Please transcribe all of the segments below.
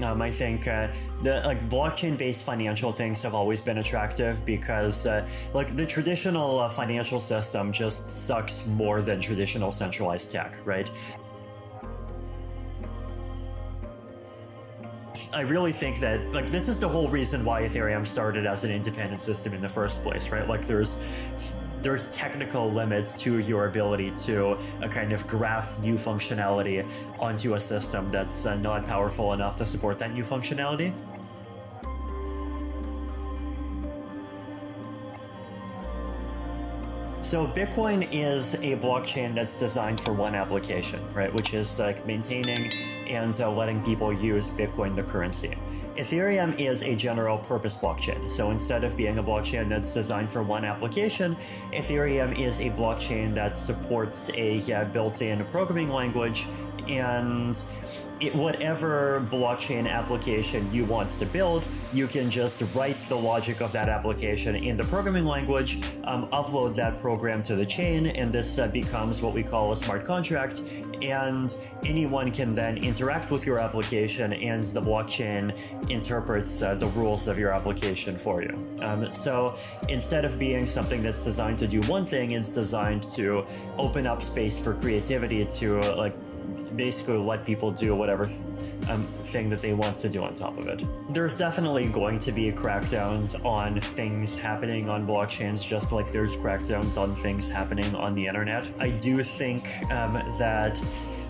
I think the blockchain-based financial things have always been attractive because the traditional financial system just sucks more than traditional centralized tech, right? I really think that this is the whole reason why Ethereum started as an independent system in the first place, right? There's technical limits to your ability to kind of graft new functionality onto a system that's not powerful enough to support that new functionality. So Bitcoin is a blockchain that's designed for one application, right? Which is maintaining and letting people use Bitcoin, the currency. Ethereum is a general purpose blockchain. So instead of being a blockchain that's designed for one application, Ethereum is a blockchain that supports a built-in programming language, and whatever blockchain application you want to build, you can just write the logic of that application in the programming language, upload that program to the chain, and this becomes what we call a smart contract, and anyone can then interact with your application, and the blockchain interprets the rules of your application for you. So instead of being something that's designed to do one thing, it's designed to open up space for creativity to basically let people do whatever thing that they want to do on top of it. There's definitely going to be crackdowns on things happening on blockchains, just like there's crackdowns on things happening on the internet. I do think that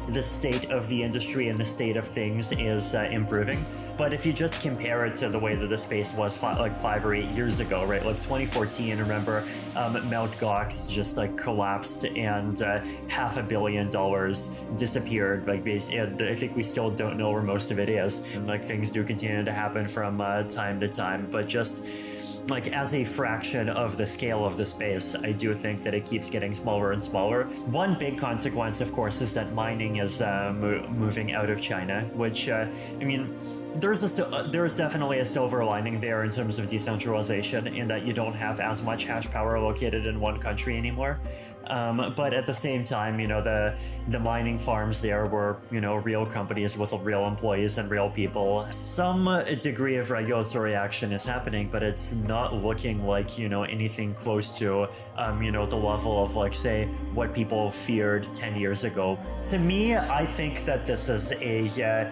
the state of the industry and the state of things is improving. But if you just compare it to the way that the space was 5 or 8 years ago, right? 2014, remember, Mt. Gox just collapsed and $500 million disappeared. And I think we still don't know where most of it is. And things do continue to happen from time to time, but just as a fraction of the scale of the space, I do think that it keeps getting smaller and smaller. One big consequence, of course, is that mining is moving out of China, which, there's definitely a silver lining there in terms of decentralization, in that you don't have as much hash power located in one country anymore. But at the same time, the mining farms there were, real companies with real employees and real people. Some degree of regulatory action is happening, but it's not looking like, anything close to, the level of, say, what people feared 10 years ago. To me, I think that this is a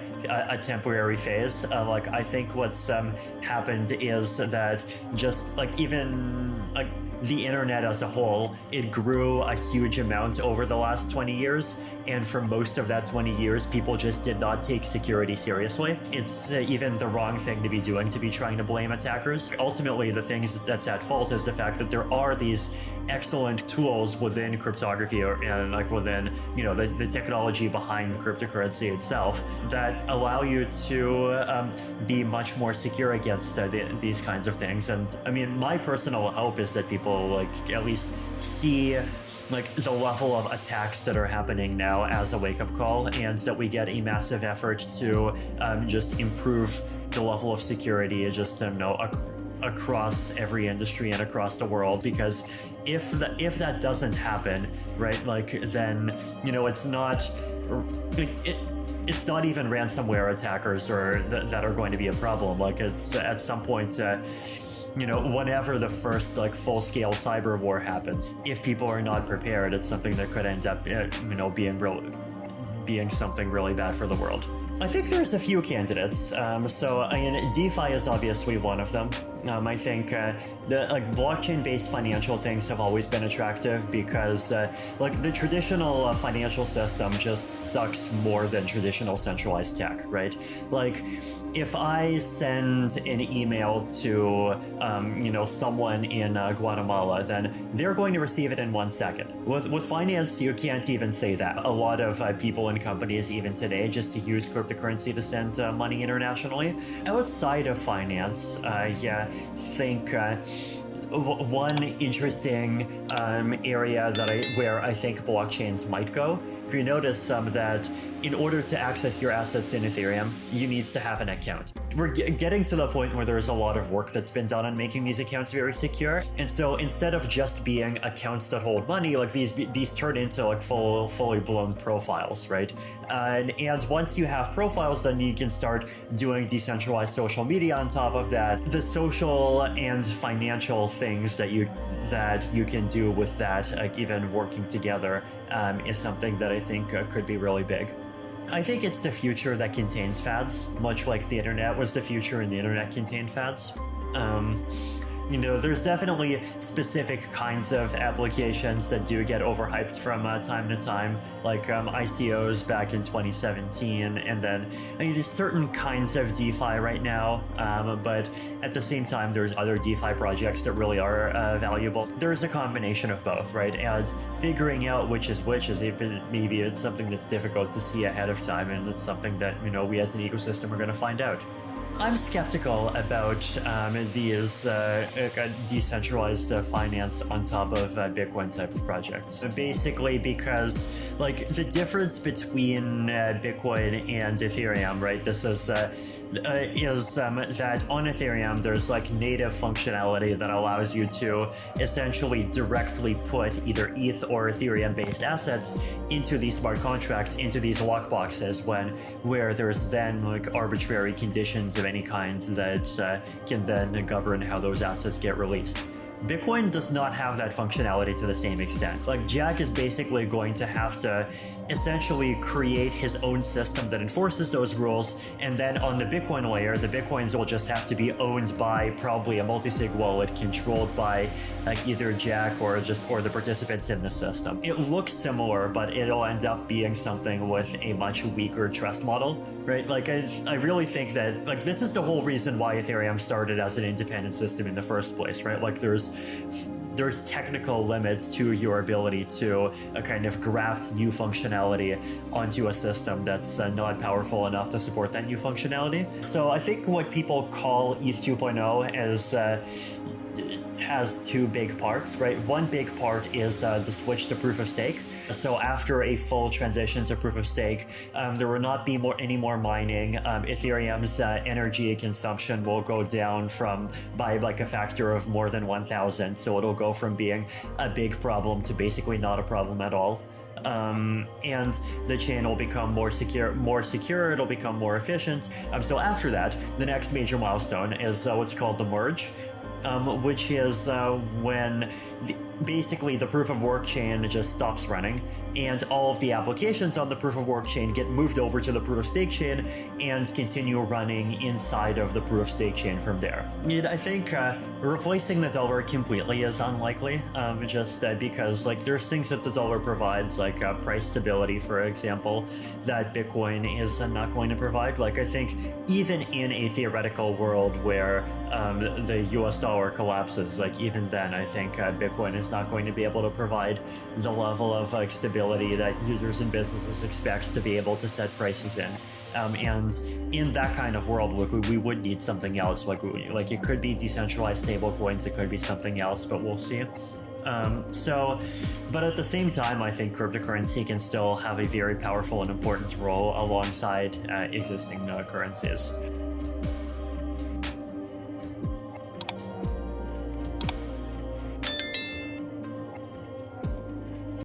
temporary phase. I think what's happened is that just the internet as a whole, it grew a huge amount over the last 20 years, and for most of that 20 years, people just did not take security seriously. It's even the wrong thing to be doing, to be trying to blame attackers. Ultimately, the thing that's at fault is the fact that there are these excellent tools within cryptography and within, the technology behind cryptocurrency itself that allow you to be much more secure against these kinds of things. And my personal hope is that people at least see the level of attacks that are happening now as a wake-up call, and that we get a massive effort to just improve the level of security just across every industry and across the world. Because if that doesn't happen, right, then it's not even ransomware attackers or that are going to be a problem. It's at some point whenever the first full-scale cyber war happens, if people are not prepared, it's something that could end up being something really bad for the world. I think there's a few candidates. DeFi is obviously one of them. I think the blockchain-based financial things have always been attractive because the traditional financial system just sucks more than traditional centralized tech, right? If I send an email to someone in Guatemala, then they're going to receive it in 1 second. With finance, you can't even say that. A lot of people and companies even today just use cryptocurrency to send money internationally. Outside of finance, think one interesting area where I think blockchains might go you notice that in order to access your assets in Ethereum, you need to have an account. We're getting to the point where there's a lot of work that's been done on making these accounts very secure. And so instead of just being accounts that hold money, like these turn into like fully blown profiles, right? And once you have profiles, then you can start doing decentralized social media on top of that. The social and financial things that you can do with that, like even working together, is something that I think could be really big. I think it's the future that contains fads, much like the internet was the future and the internet contained fads. There's definitely specific kinds of applications that do get overhyped from time to time, like ICOs back in 2017, and then there's certain kinds of DeFi right now, but at the same time, there's other DeFi projects that really are valuable. There's a combination of both, right? And figuring out which is maybe it's something that's difficult to see ahead of time, and it's something that we as an ecosystem are going to find out. I'm skeptical about these decentralized finance on top of Bitcoin type of projects. Basically because the difference between Bitcoin and Ethereum, right? This is that on Ethereum there's native functionality that allows you to essentially directly put either ETH or Ethereum based assets into these smart contracts, into these lockboxes, where there's then arbitrary conditions of any kind that can then govern how those assets get released. Bitcoin does not have that functionality to the same extent. Jack is basically going to have to essentially create his own system that enforces those rules, and then on the Bitcoin layer, the Bitcoins will just have to be owned by probably a multi-sig wallet controlled by either Jack or the participants in the system. It looks similar, but it'll end up being something with a much weaker trust model, right? I really think that this is the whole reason why Ethereum started as an independent system in the first place, right? There's technical limits to your ability to kind of graft new functionality onto a system that's not powerful enough to support that new functionality. So I think what people call ETH 2.0 has two big parts, right? One big part is the switch to proof of stake. So after a full transition to proof of stake, there will not be any more mining. Ethereum's energy consumption will go down by a factor of more than 1,000. So it'll go from being a big problem to basically not a problem at all. And the chain will become more secure, it'll become more efficient. So after that, the next major milestone is what's called the merge. Which is when basically the proof of work chain just stops running, and all of the applications on the proof of work chain get moved over to the proof of stake chain and continue running inside of the proof of stake chain from there. I think replacing the dollar completely is unlikely, just because there's things that the dollar provides, price stability, for example, that Bitcoin is not going to provide. I think even in a theoretical world where the US dollar collapses, even then I think Bitcoin is not going to be able to provide the level of stability that users and businesses expect to be able to set prices in. And in that kind of world, we would need something else. It could be decentralized stablecoins, it could be something else, but we'll see. But at the same time, I think cryptocurrency can still have a very powerful and important role alongside existing currencies.